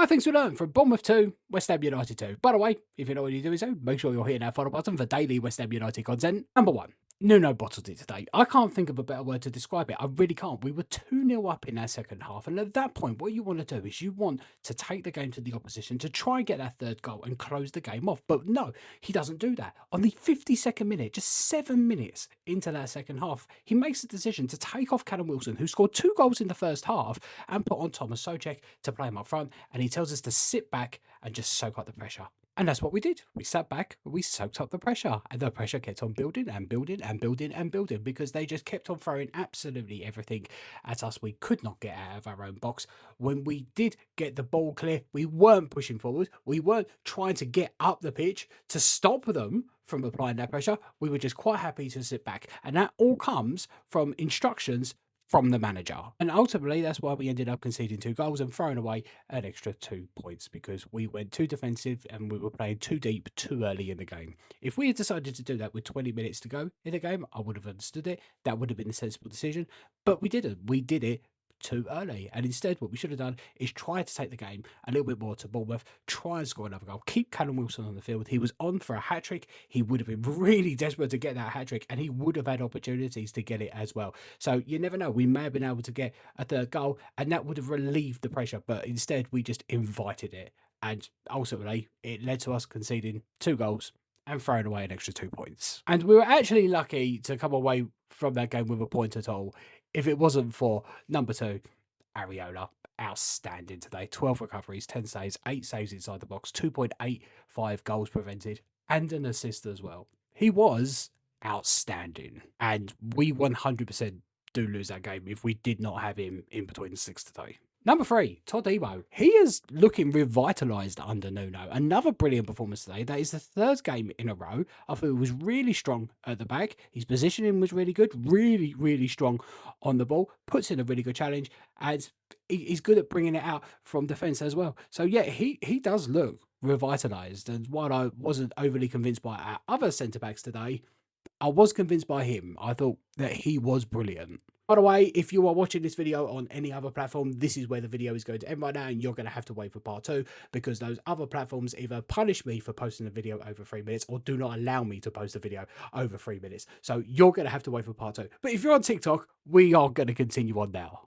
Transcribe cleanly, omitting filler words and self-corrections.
5 things we learned from Bournemouth 2, West Ham United 2. By the way, if you're not already doing so, make sure you're hitting that follow button for daily West Ham United content. Number 1. Nuno bottled it today. I can't think of a better word to describe it. I really can't. We were 2-0 up in that second half. And at that point, what you want to do is you want to take the game to the opposition to try and get that third goal and close the game off. But no, he doesn't do that. On the 52nd minute, just 7 minutes into that second half, he makes the decision to take off Callum Wilson, who scored 2 goals in the first half, and put on Thomas Soucek to play him up front. And he tells us to sit back and just soak up the pressure. And that's what we did. We sat back, we soaked up the pressure, and the pressure kept on building and building and building and building because they just kept on throwing absolutely everything at us. We could not get out of our own box. When we did get the ball clear, we weren't pushing forward. We weren't trying to get up the pitch to stop them from applying that pressure. We were just quite happy to sit back. And that all comes from instructions from the manager. And ultimately, that's why we ended up conceding 2 goals and throwing away an extra 2 points because we went too defensive and we were playing too deep too early in the game. If we had decided to do that with 20 minutes to go in the game, I would have understood it. That would have been a sensible decision, but we didn't. We did it too early. And instead, what we should have done is try to take the game a little bit more to Bournemouth, try and score another goal, keep Callum Wilson on the field. He was on for a hat-trick. He would have been really desperate to get that hat-trick, and he would have had opportunities to get it as well. So you never know. We may have been able to get a third goal, and that would have relieved the pressure, but instead we just invited it. And ultimately, it led to us conceding 2 goals and throwing away an extra 2 points. And we were actually lucky to come away from that game with a point at all. If it wasn't for number 2, Areola, outstanding today. 12 recoveries, 10 saves, 8 saves inside the box, 2.85 goals prevented, and an assist as well. He was outstanding. And we 100% do lose that game if we did not have him in between the 6 today. Number 3, Todd Ebo. He is looking revitalised under Nuno. Another brilliant performance today. That is the 3rd game in a row. I thought he was really strong at the back. His positioning was really good. Really, really strong on the ball. Puts in a really good challenge. And he's good at bringing it out from defence as well. So, yeah, he does look revitalised. And while I wasn't overly convinced by our other centre-backs today, I was convinced by him. I thought that he was brilliant. By the way, if you are watching this video on any other platform, this is where the video is going to end right now, and you're going to have to wait for part 2 because those other platforms either punish me for posting a video over 3 minutes or do not allow me to post a video over 3 minutes. So you're going to have to wait for part 2. But if you're on TikTok, we are going to continue on now.